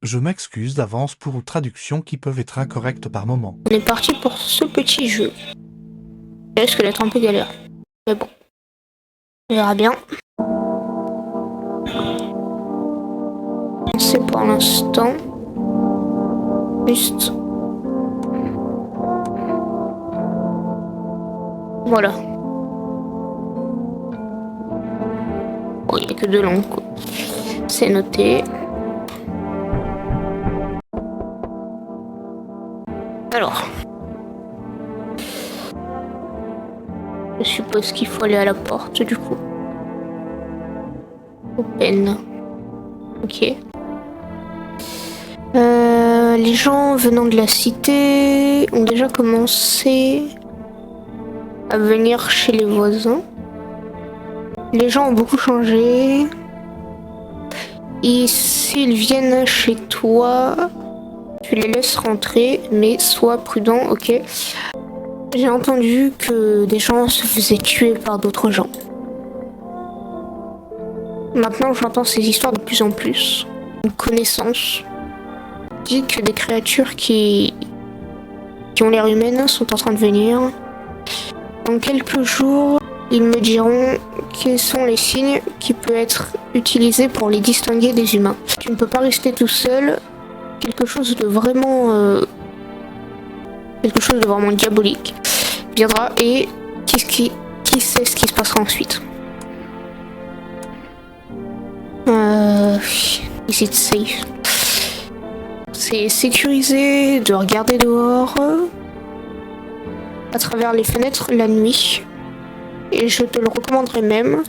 Je m'excuse d'avance pour traductions qui peuvent être incorrectes par moment. On est parti pour ce petit jeu. Ça risque d'être un peu galère. Mais bon. On verra bien. C'est pour l'instant. Juste. Voilà. Bon, il n'y a que deux langues, quoi. C'est noté. Alors. Je suppose qu'il faut aller à la porte, du coup. Open. Ok. Les gens venant de la cité ont déjà commencé à venir chez les voisins. Les gens ont beaucoup changé. Et s'ils viennent chez toi, tu les laisses rentrer, mais sois prudent, ok? J'ai entendu que des gens se faisaient tuer par d'autres gens. Maintenant, j'entends ces histoires de plus en plus. Une connaissance dit que des créatures qui ont l'air humaines sont en train de venir. Dans quelques jours, ils me diront quels sont les signes qui peuvent être utilisés pour les distinguer des humains. Tu ne peux pas rester tout seul. Quelque chose de vraiment diabolique viendra et qui sait ce qui se passera ensuite. Is it safe? C'est sécurisé de regarder dehors à travers les fenêtres la nuit. Et je te le recommanderais même.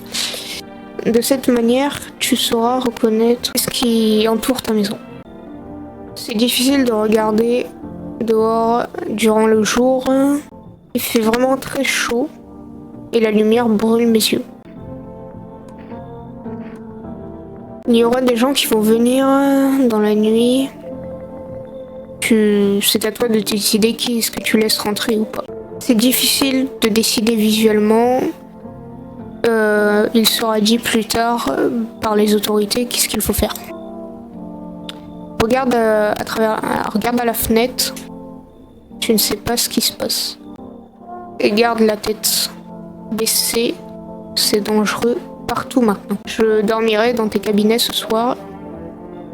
De cette manière, tu sauras reconnaître ce qui entoure ta maison. C'est difficile de regarder dehors durant le jour. Il fait vraiment très chaud et la lumière brûle mes yeux. Il y aura des gens qui vont venir dans la nuit. C'est à toi de décider qui est-ce que tu laisses rentrer ou pas. C'est difficile de décider visuellement. Il sera dit plus tard par les autorités qu'est-ce qu'il faut faire. Regarde regarde à la fenêtre. Tu ne sais pas ce qui se passe. Et garde la tête baissée. C'est dangereux partout maintenant. Je dormirai dans tes cabinets ce soir.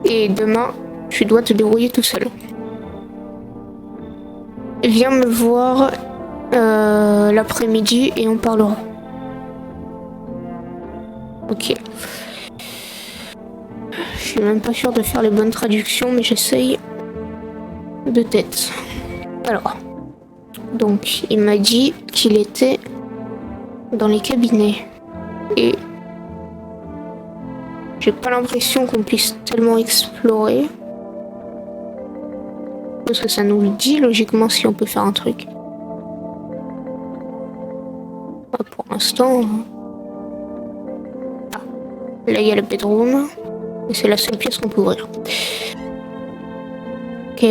Et demain, tu dois te débrouiller tout seul. Viens me voir l'après-midi et on parlera. Ok. Je suis même pas sûre de faire les bonnes traductions, mais j'essaye de tête. Alors. Donc, il m'a dit qu'il était dans les cabinets. Et j'ai pas l'impression qu'on puisse tellement explorer. Parce que ça nous le dit logiquement si on peut faire un truc. Bah, pour l'instant. Ah. Là il y a le bedroom. Et c'est la seule pièce qu'on peut ouvrir. Ok.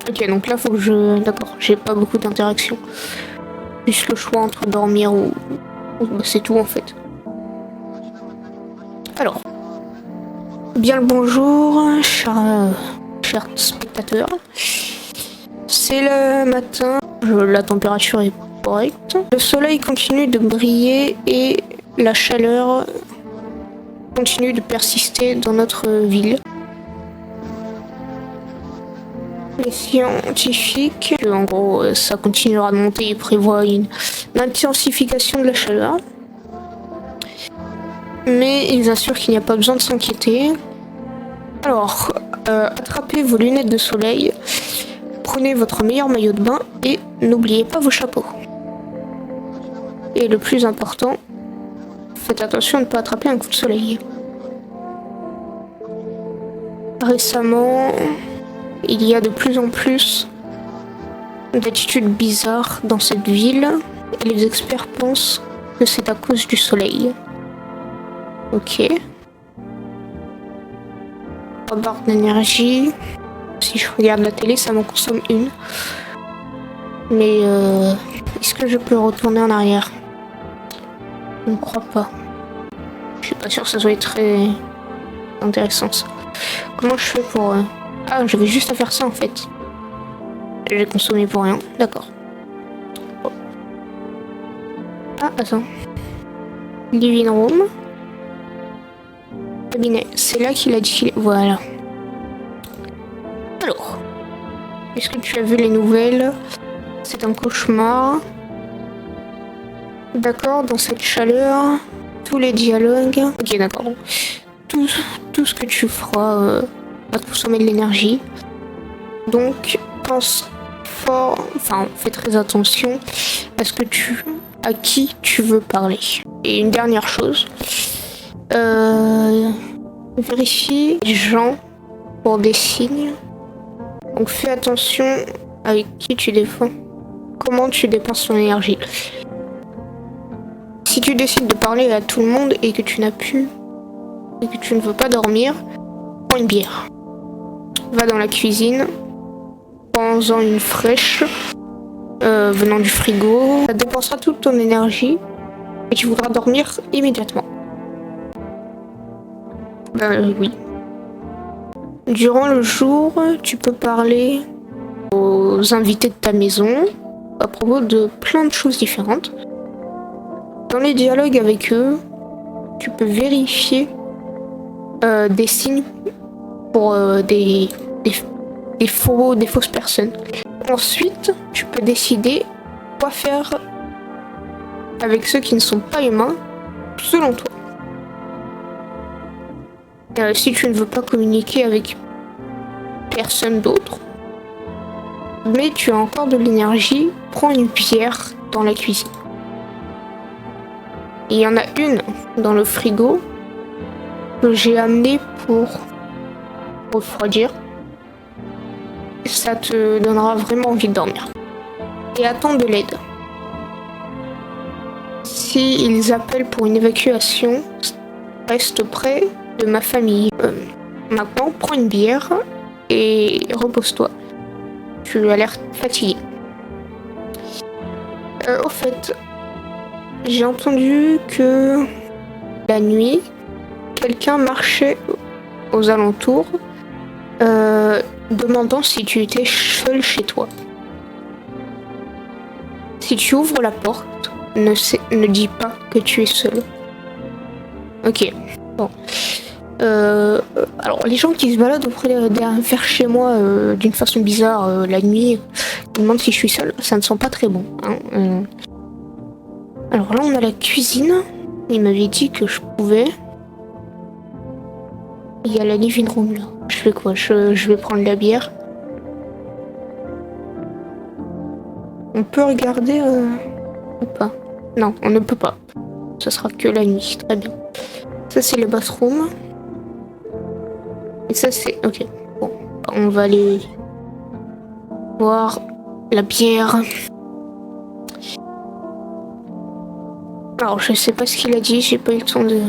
Ok, donc là faut que je. D'accord, j'ai pas beaucoup d'interaction. Juste le choix entre dormir ou bah, c'est tout en fait. Alors. Bien le bonjour, chers spectateurs. C'est le matin, la température est correcte. Le soleil continue de briller et la chaleur continue de persister dans notre ville. Les scientifiques, en gros, ça continuera de monter et prévoient une intensification de la chaleur. Mais ils assurent qu'il n'y a pas besoin de s'inquiéter. Alors, attrapez vos lunettes de soleil, prenez votre meilleur maillot de bain et n'oubliez pas vos chapeaux. Et le plus important, faites attention de ne pas attraper un coup de soleil. Récemment, il y a de plus en plus d'attitudes bizarres dans cette ville et les experts pensent que c'est à cause du soleil. Ok. Barre d'énergie. Si je regarde la télé, ça m'en consomme une. Mais est-ce que je peux retourner en arrière? Je ne crois pas. Je suis pas sûre que ça soit très intéressant ça. Comment je fais pour... Ah, j'avais juste à faire ça en fait. J'ai consommé pour rien, d'accord. Bon. Ah, attends. Living room. Cabinet, c'est là qu'il a dit qu'il... Voilà. Alors. Est-ce que tu as vu les nouvelles? C'est un cauchemar. D'accord, dans cette chaleur, tous les dialogues... Ok, d'accord. Tout ce que tu feras va consommer de l'énergie. Donc, pense fort... Enfin, fais très attention à qui tu veux parler. Et une dernière chose. Vérifie les gens pour des signes. Donc, fais attention avec qui tu défends. Comment tu dépenses ton énergie. Si tu décides de parler à tout le monde et que tu n'as plus... et que tu ne veux pas dormir, prends une bière. Va dans la cuisine, prends-en une fraîche, venant du frigo. Ça dépensera toute ton énergie et tu voudras dormir immédiatement. Oui. Durant le jour, tu peux parler aux invités de ta maison à propos de plein de choses différentes. Dans les dialogues avec eux, tu peux vérifier des signes pour des fausses personnes. Ensuite, tu peux décider quoi faire avec ceux qui ne sont pas humains, selon toi. Si tu ne veux pas communiquer avec personne d'autre, mais tu as encore de l'énergie, prends une bière dans la cuisine. Il y en a une dans le frigo que j'ai amenée pour refroidir. Ça te donnera vraiment envie de dormir. Et attends de l'aide. Si ils appellent pour une évacuation, reste près de ma famille. Maintenant, prends une bière et repose-toi. Tu as l'air fatigué. Au fait, j'ai entendu que la nuit, quelqu'un marchait aux alentours, demandant si tu étais seul chez toi. Si tu ouvres la porte, ne dis pas que tu es seul. Ok, bon. Alors, les gens qui se baladent vers chez moi d'une façon bizarre la nuit, ils demandent si je suis seul, ça ne sent pas très bon. Hein. Alors là, on a la cuisine. Il m'avait dit que je pouvais. Il y a la living room là. Je fais quoi? Je vais prendre la bière. On peut regarder ou pas? Non, on ne peut pas. Ce sera que la nuit. Très bien. Ça, c'est le bathroom. Et ça, c'est... Ok. Bon, on va aller voir la bière. Alors, je sais pas ce qu'il a dit. J'ai pas eu le temps de...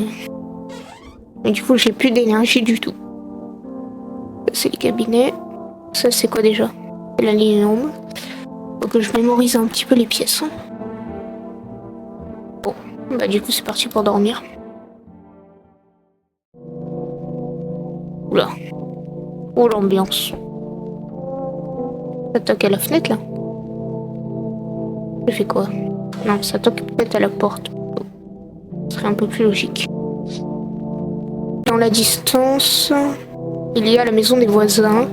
Et du coup, j'ai plus d'énergie du tout. Ça, c'est les cabinets. Ça, c'est quoi déjà? C'est la ligne room. Faut que je mémorise un petit peu les pièces. Bon, bah du coup, c'est parti pour dormir. Oula. Oh, l'ambiance. Ça toque à la fenêtre, là? Je fais quoi? Non, ça toque peut-être à la porte. Ce serait un peu plus logique. Dans la distance, il y a la maison des voisins.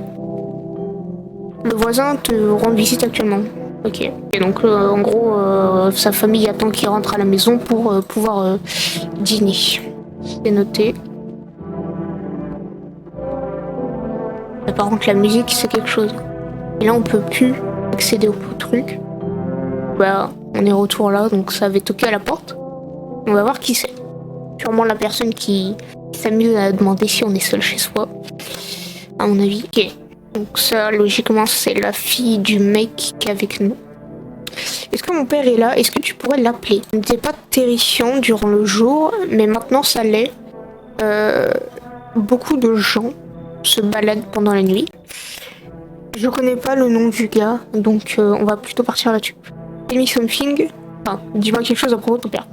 Le voisin te rend visite actuellement. Ok. Et donc, en gros, sa famille attend qu'il rentre à la maison pour pouvoir dîner. C'est noté. Mais par contre, la musique, c'est quelque chose. Et là, on peut plus accéder au truc. Bah, on est retour là, donc ça avait toqué à la porte. On va voir qui c'est. Sûrement la personne qui s'amuse à demander si on est seul chez soi. À mon avis. Ok. Donc ça, logiquement, c'est la fille du mec qui est avec nous. Est-ce que mon père est là? Est-ce que tu pourrais l'appeler? Ce n'était pas terrifiant durant le jour, mais maintenant ça l'est. Beaucoup de gens se baladent pendant la nuit. Je connais pas le nom du gars, donc on va plutôt partir là-dessus. Tell me something. Enfin, dis-moi quelque chose à propos de ton père.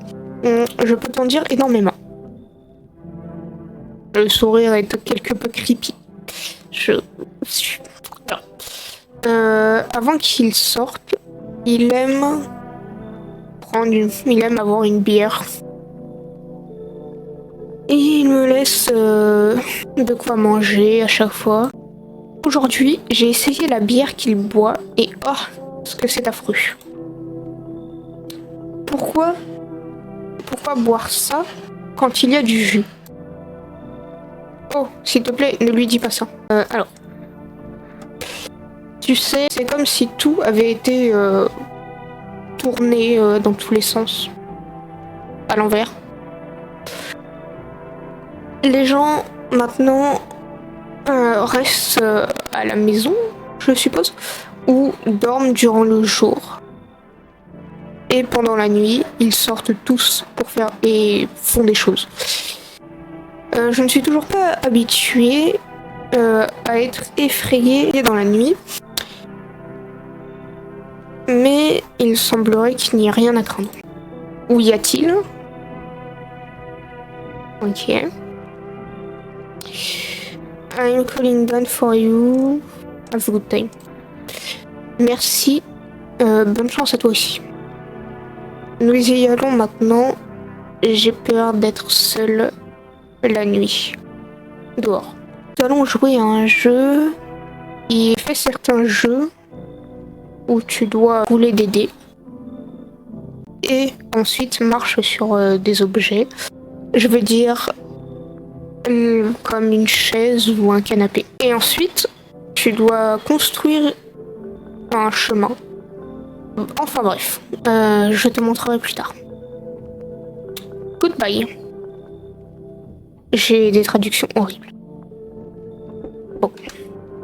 Je peux t'en dire énormément. Le sourire est quelque peu creepy. Avant qu'il sorte, il aime avoir une bière. Et il me laisse de quoi manger à chaque fois. Aujourd'hui, j'ai essayé la bière qu'il boit et oh, ce que c'est affreux. Pourquoi boire ça quand il y a du jus? Oh, s'il te plaît, ne lui dis pas ça. Alors, tu sais, c'est comme si tout avait été tourné dans tous les sens, à l'envers. Les gens maintenant restent à la maison, je suppose, ou dorment durant le jour. Et pendant la nuit, ils sortent tous pour faire et font des choses. Je ne suis toujours pas habituée à être effrayée dans la nuit. Mais il semblerait qu'il n'y ait rien à craindre. Où y a-t-il? Ok. I'm calling down for you. Have a good time. Merci. Bonne chance à toi aussi. Nous y allons maintenant. J'ai peur d'être seule la nuit. Dehors. Nous allons jouer à un jeu. Il fait certains jeux où tu dois rouler des dés. Et ensuite marche sur des objets. Je veux dire comme une chaise ou un canapé. Et ensuite, tu dois construire un chemin. Enfin bref, je te montrerai plus tard. Goodbye. J'ai des traductions horribles. Bon,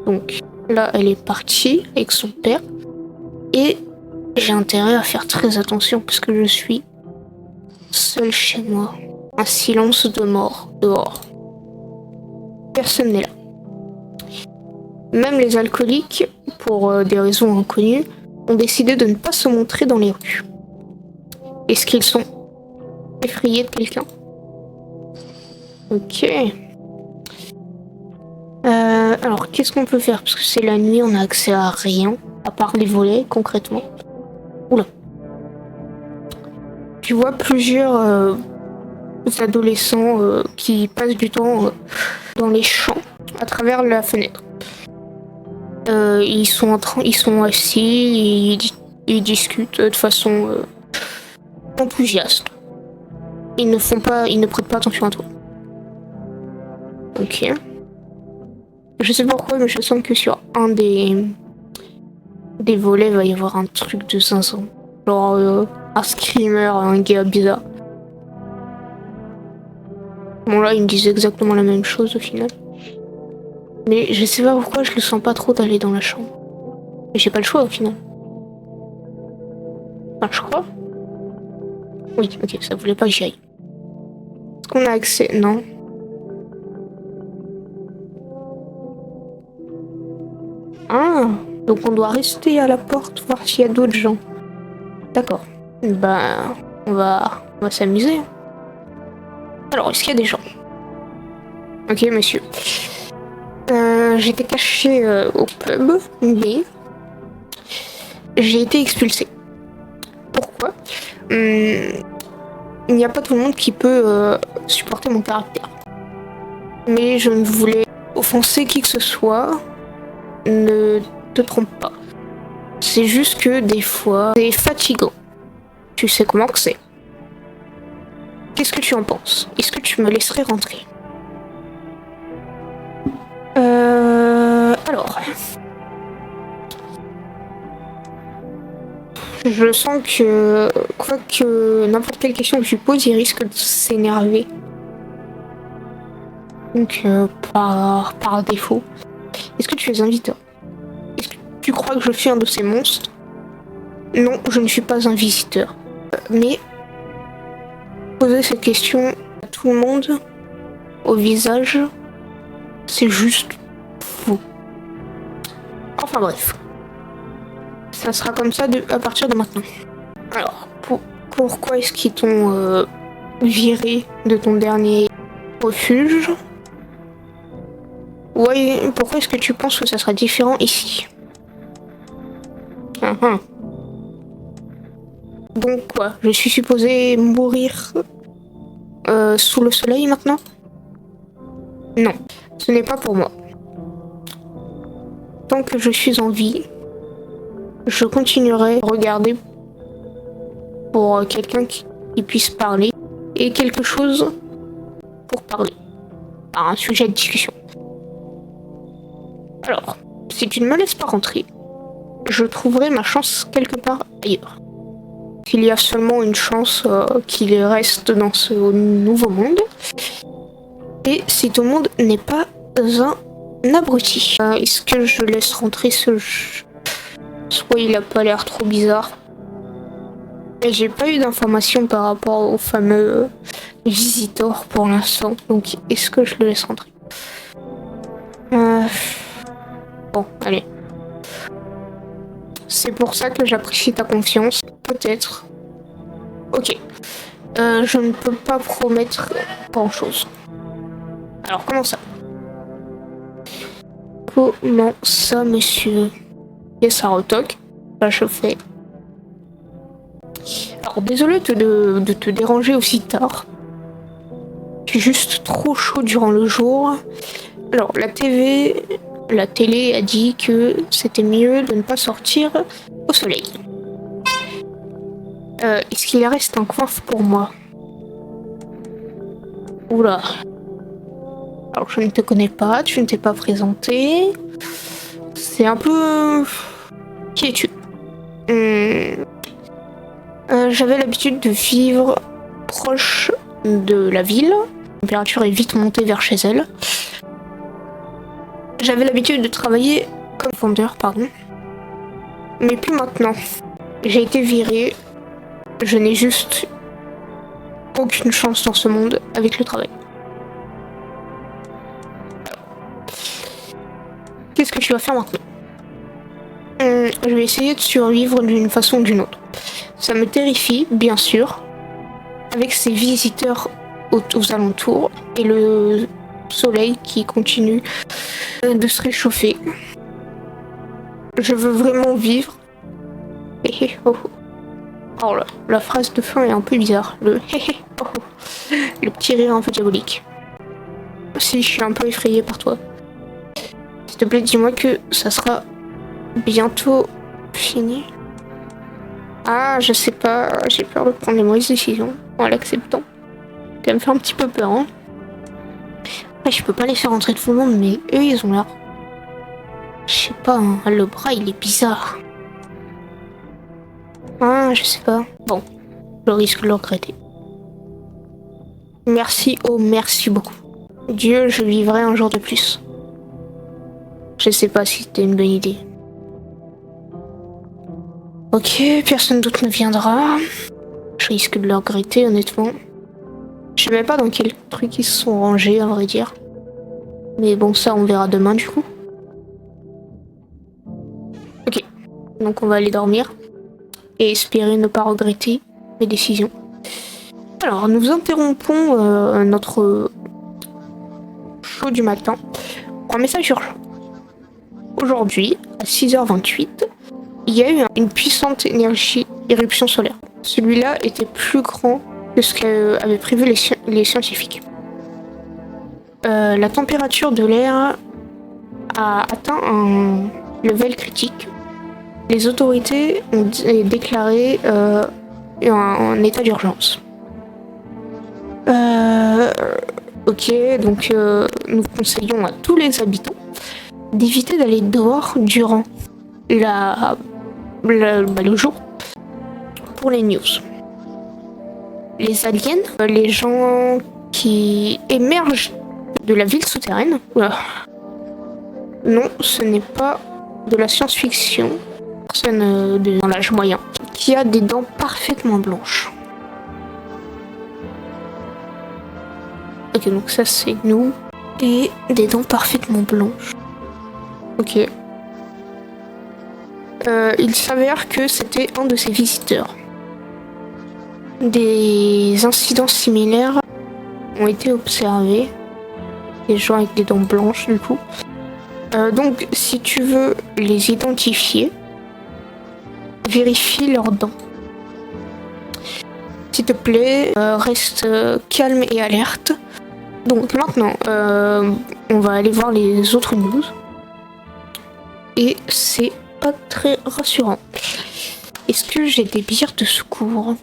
donc là, elle est partie avec son père. Et j'ai intérêt à faire très attention parce que je suis seule chez moi. Un silence de mort dehors. Personne n'est là. Même les alcooliques, pour des raisons inconnues, ont décidé de ne pas se montrer dans les rues. Est-ce qu'ils sont effrayés de quelqu'un? Ok. Alors, qu'est-ce qu'on peut faire? Parce que c'est la nuit, on n'a accès à rien, à part les volets, concrètement. Oula. Tu vois plusieurs adolescents qui passent du temps dans les champs, à travers la fenêtre. Ils sont assis, ils discutent de façon enthousiaste. Ils ne prêtent pas attention à toi. Ok. Je sais pas pourquoi, mais je sens que sur un des volets, il va y avoir un truc de 500. Genre un screamer, un gars bizarre. Bon là, ils me disent exactement la même chose au final. Mais je sais pas pourquoi je le sens pas trop d'aller dans la chambre. Mais j'ai pas le choix au final. Enfin, je crois. Oui, ok, ça voulait pas que j'y aille. Est-ce qu'on a accès? Non. Ah, donc on doit rester à la porte, voir s'il y a d'autres gens. D'accord. Ben, on va s'amuser. Alors, est-ce qu'il y a des gens? Ok, monsieur. J'étais caché au pub, mais j'ai été expulsé. Pourquoi? Il n'y a pas tout le monde qui peut supporter mon caractère. Mais je ne voulais offenser qui que ce soit. Ne te trompe pas. C'est juste que des fois, c'est fatigant. Tu sais comment que c'est. Qu'est-ce que tu en penses? Est-ce que tu me laisserais rentrer? Alors... Je sens que, quoi que n'importe quelle question que tu poses, il risque de s'énerver. Donc, par défaut. Est-ce que tu es un visiteur? Est-ce que tu crois que je suis un de ces monstres? Non, je ne suis pas un visiteur. Mais, poser cette question à tout le monde, au visage, c'est juste faux. Enfin bref. Ça sera comme ça à partir de maintenant. Alors, pourquoi est-ce qu'ils t'ont viré de ton dernier refuge? Ouais, pourquoi est-ce que tu penses que ça sera différent ici? Donc quoi, je suis supposée mourir sous le soleil maintenant? Non, ce n'est pas pour moi. Tant que je suis en vie, je continuerai à regarder pour quelqu'un qui puisse parler et quelque chose pour parler. Par un sujet de discussion. Alors, si tu ne me laisses pas rentrer, je trouverai ma chance quelque part ailleurs. S'il y a seulement une chance qu'il reste dans ce nouveau monde, et si tout le monde n'est pas un abruti. Est-ce que je laisse rentrer ce jeu? Soit il a pas l'air trop bizarre. Et j'ai pas eu d'informations par rapport au fameux visiteur pour l'instant, donc est-ce que je le laisse rentrer? Bon, allez. C'est pour ça que j'apprécie ta confiance. Peut-être. Ok. Je ne peux pas promettre grand-chose. Alors, comment ça? Comment ça, monsieur? Et ça retoque. Là, je fais. Alors, désolé de te déranger aussi tard. Je suis juste trop chaud durant le jour. Alors, la télé a dit que c'était mieux de ne pas sortir au soleil. Est-ce qu'il reste un coiffe pour moi? Oula. Alors, je ne te connais pas, tu ne t'es pas présenté. C'est un peu... Qui es-tu? J'avais l'habitude de vivre proche de la ville. La température est vite montée vers chez elle. J'avais l'habitude de travailler comme vendeur, pardon. Mais plus maintenant. J'ai été virée. Je n'ai juste aucune chance dans ce monde avec le travail. Qu'est-ce que tu vas faire maintenant? Je vais essayer de survivre d'une façon ou d'une autre. Ça me terrifie, bien sûr, avec ces visiteurs aux alentours et le soleil qui continue de se réchauffer. Je veux vraiment vivre. Oh là, la phrase de fin est un peu bizarre. Le petit rire un peu diabolique. Si je suis un peu effrayée par toi. S'il te plaît, dis-moi que ça sera bientôt fini. Ah, je sais pas, j'ai peur de prendre les mauvaises décisions en l'acceptant. Ça me fait un petit peu peur, hein. Après, je peux pas laisser rentrer tout le monde, mais eux, ils ont l'air... Je sais pas, hein, le bras, il est bizarre. Ah, je sais pas. Bon, je risque de le regretter. Merci, oh merci beaucoup. Dieu, je vivrai un jour de plus. Je sais pas si c'était une bonne idée. Ok, personne d'autre ne viendra. Je risque de le regretter, honnêtement. Je sais même pas dans quel truc ils se sont rangés, à vrai dire. Mais bon, ça, on verra demain, du coup. Ok, donc on va aller dormir. Et espérer ne pas regretter mes décisions. Alors, nous interrompons notre show du matin pour un message urgent. Aujourd'hui, à 6h28, il y a eu une puissante éruption solaire. Celui-là était plus grand que ce qu'avaient prévu les scientifiques. La température de l'air a atteint un level critique. Les autorités ont déclaré un état d'urgence. Ok, donc nous conseillons à tous les habitants d'éviter d'aller dehors durant le jour pour les news. Les aliens, les gens qui émergent de la ville souterraine. Non, ce n'est pas de la science-fiction. Personne dans l'âge moyen qui a des dents parfaitement blanches. Ok, donc ça c'est nous. Et des dents parfaitement blanches. Ok. Il s'avère que c'était un de ces visiteurs. Des incidents similaires ont été observés. des gens avec des dents blanches du coup. Donc si tu veux les identifier, vérifie leurs dents. S'il te plaît, reste calme et alerte. Donc maintenant, on va aller voir les autres news. Et c'est pas très rassurant. Est-ce que j'ai des bières de secours?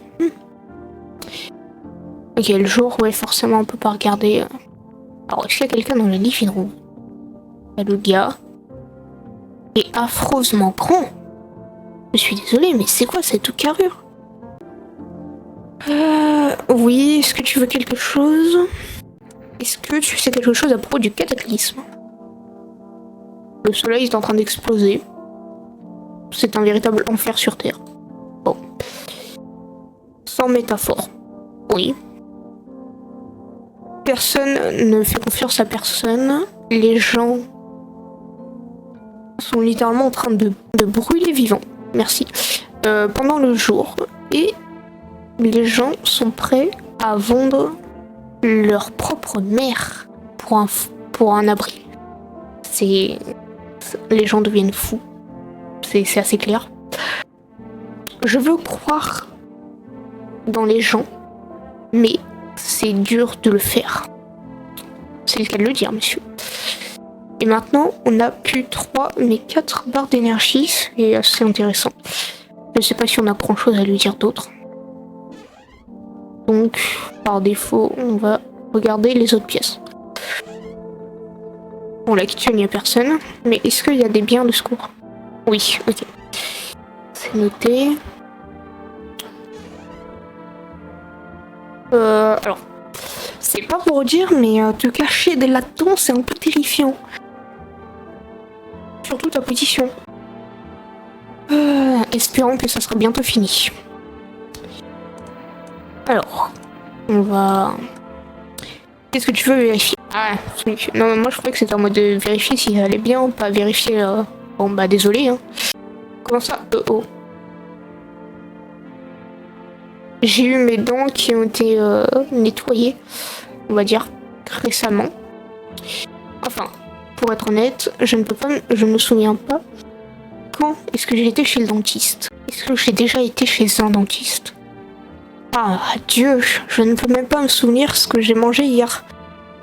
Ok, le jour, ouais, forcément, on peut pas regarder. Alors, est-ce qu'il y a quelqu'un dans le living room? Le gars est affreusement grand. Je suis désolée, mais c'est quoi cette carrure? Oui, est-ce que tu veux quelque chose? Est-ce que tu sais quelque chose à propos du cataclysme? Le soleil est en train d'exploser. C'est un véritable enfer sur Terre. Bon. Sans métaphore. Oui. Personne ne fait confiance à personne. Les gens sont littéralement en train de brûler vivants. Merci. Pendant le jour. Et les gens sont prêts à vendre leur propre mère pour un abri. Les gens deviennent fous. C'est assez clair. Je veux croire dans les gens, mais c'est dur de le faire. C'est le cas de le dire, monsieur. Et maintenant, on a plus 3 mais 4 barres d'énergie. C'est assez intéressant. Je sais pas si on a grand chose à lui dire d'autre. Donc, par défaut, on va regarder les autres pièces. Bon, la kitchen, il n'y a personne. Mais est-ce qu'il y a des biens de secours? Oui, ok. C'est noté. Alors, c'est pas pour dire, mais te cacher des là-dedans, c'est un peu terrifiant. Surtout ta position. Espérons que ça sera bientôt fini. Alors, on va... Qu'est-ce que tu veux vérifier? Ah, non, moi je croyais que c'était en mode de vérifier si ça allait bien, pas vérifier... Bon bah désolé, hein. Comment ça? Oh. J'ai eu mes dents qui ont été nettoyées, on va dire, récemment. Enfin, pour être honnête, je ne me souviens pas quand est-ce que j'ai été chez le dentiste. Est-ce que j'ai déjà été chez un dentiste? Ah, Dieu, je ne peux même pas me souvenir ce que j'ai mangé hier,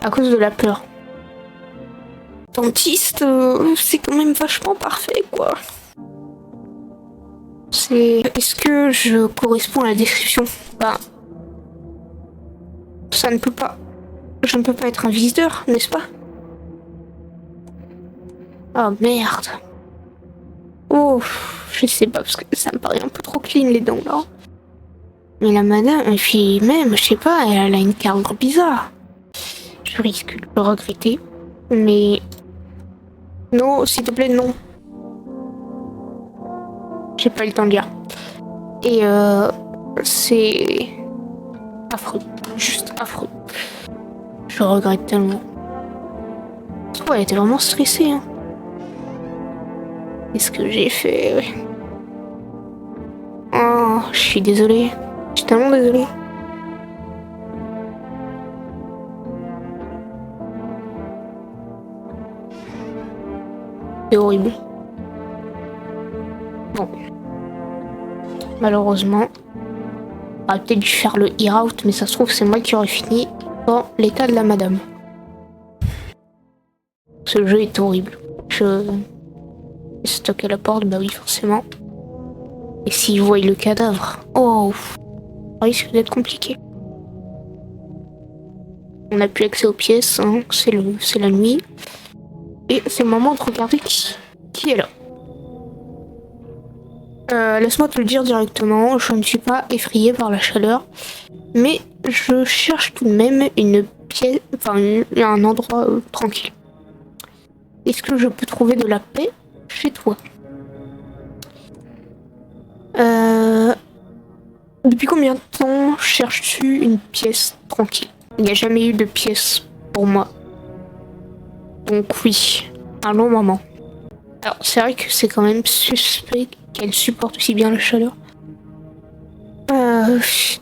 à cause de la peur. Dentiste, c'est quand même vachement parfait, quoi. Est-ce que je corresponds à la description? Bah... Ça ne peut pas... Je ne peux pas être un visiteur, n'est-ce pas? Oh, merde. Oh, je sais pas, parce que ça me paraît un peu trop clean, les dents, là. Mais la madame, elle fait même, je sais pas, elle a une carrure bizarre. Je risque de le regretter. Mais... Non, s'il te plaît, non. J'ai pas eu le temps de lire. Et c'est... affreux. Juste affreux. Je regrette tellement. Ouais, elle était vraiment stressée, hein. Qu'est-ce que j'ai fait? Oh, je suis désolée. Je suis tellement désolée. C'est horrible. Bon. Malheureusement, on aurait peut-être dû faire le e-route, mais ça se trouve c'est moi qui aurais fini dans l'état de la madame. Ce jeu est horrible. Je stocke à la porte, bah oui forcément. Et s'ils voient le cadavre, oh, ça risque d'être compliqué. On n'a plus accès aux pièces, hein. C'est la nuit. Et c'est le moment de regarder qui est là. Laisse-moi te le dire directement, je ne suis pas effrayée par la chaleur, mais je cherche tout de même une pièce, enfin un endroit tranquille. Est-ce que je peux trouver de la paix chez toi? Depuis combien de temps cherches-tu une pièce tranquille? Il n'y a jamais eu de pièce pour moi. Donc oui, un long moment. Alors c'est vrai que c'est quand même suspect qu'elle supporte aussi bien la chaleur.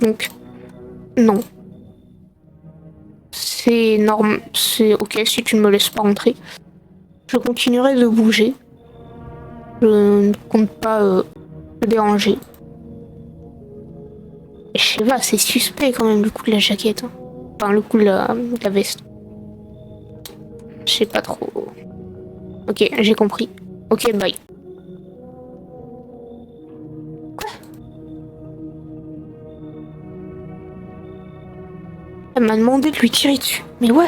Donc non. c'est normal, c'est ok si tu ne me laisses pas rentrer. Je continuerai de bouger. Je ne compte pas te déranger. Je sais pas, c'est suspect quand même le coup de la jaquette. Hein. Enfin, le coup de la veste. Je sais pas trop. Ok, j'ai compris. Ok, bye. Quoi? Elle m'a demandé de lui tirer dessus. Mais what?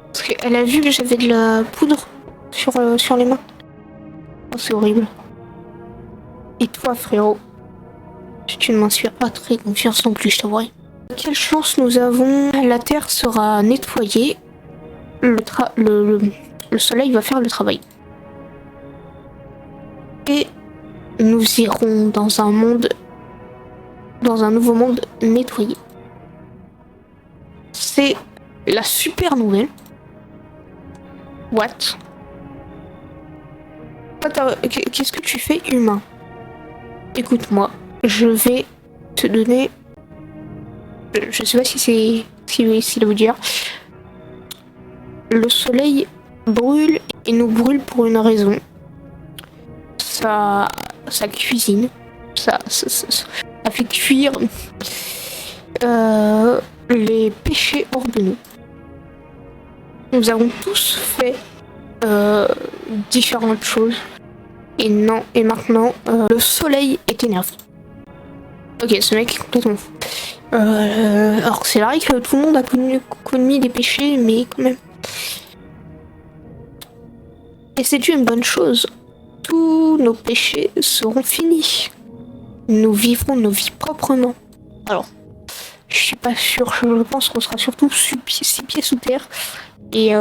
Parce qu'elle a vu que j'avais de la poudre sur les mains. Oh, c'est horrible. Et toi, frérot? Tu ne m'inspires pas très confiance non plus, je t'avouerai. Quelle chance nous avons. La Terre sera nettoyée. Le soleil va faire le travail. Et nous irons dans un nouveau monde nettoyé. C'est la super nouvelle. What? Qu'est-ce que tu fais, humain? Écoute-moi, je vais te donner... Je sais pas si c'est... si veut dire... Le soleil brûle et nous brûle pour une raison. Ça cuisine. Ça fait cuire les péchés hors de nous. Nous avons tous fait différentes choses. Et maintenant, le soleil est énervé. Ok, ce mec est complètement fou. Alors c'est vrai que tout le monde a commis des péchés, mais quand même. Et c'est une bonne chose. Tous nos péchés seront finis. Nous vivrons nos vies proprement. Alors, je suis pas sûre. Je pense qu'on sera surtout 6 pieds sous terre. Et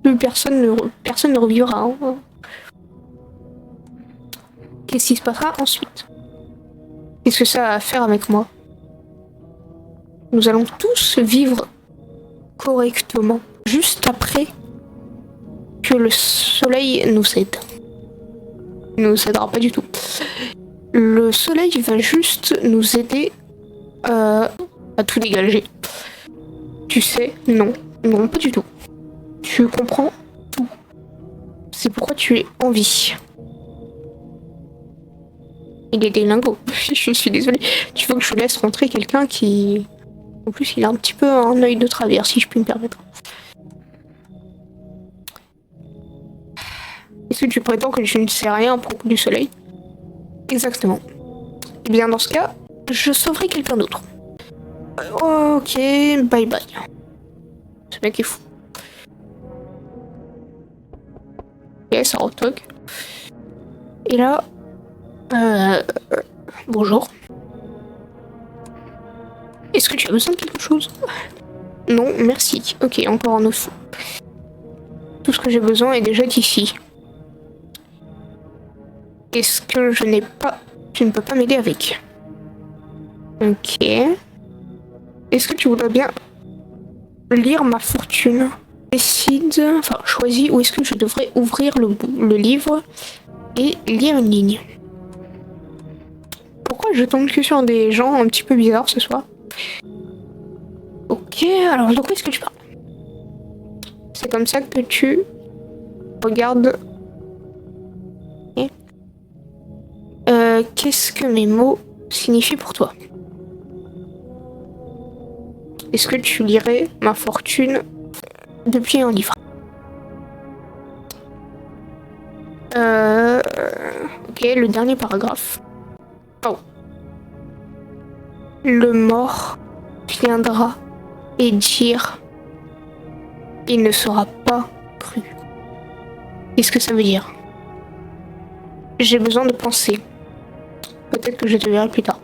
plus personne ne revivra. Hein. Qu'est-ce qui se passera ensuite? Qu'est-ce que ça a à faire avec moi? Nous allons tous vivre correctement. Juste après que le soleil nous aide. Il ne nous aidera pas du tout. Le soleil va juste nous aider à tout dégager. Tu sais, non. Non, pas du tout. Tu comprends tout. C'est pourquoi tu es en vie. Il est délingo. Je suis désolée. Tu veux que je laisse rentrer quelqu'un qui... En plus, il a un petit peu un œil de travers, si je puis me permettre. Est-ce que tu prétends que je ne sais rien à propos du soleil? Exactement. Eh bien, dans ce cas, je sauverai quelqu'un d'autre. Ok, bye bye. Ce mec est fou. Ok, ça retoque. Et là... bonjour. Est-ce que tu as besoin de quelque chose? Non, merci. Ok, encore un autre. Tout ce que j'ai besoin est déjà ici. Est-ce que je n'ai pas... Tu ne peux pas m'aider avec. Ok. Est-ce que tu voudrais bien lire ma fortune? Décide... Enfin, choisis où est-ce que je devrais ouvrir le livre et lire une ligne. Pourquoi je tombe que sur des gens un petit peu bizarres ce soir? Ok, alors de quoi est-ce que tu parles? C'est comme ça que tu regardes. Okay. Qu'est-ce que mes mots signifient pour toi? Est-ce que tu lirais ma fortune depuis un livre? Ok, le dernier paragraphe. Oh. Le mort viendra et dire il ne sera pas cru. Qu'est-ce que ça veut dire? J'ai besoin de penser. Peut-être que je te verrai plus tard.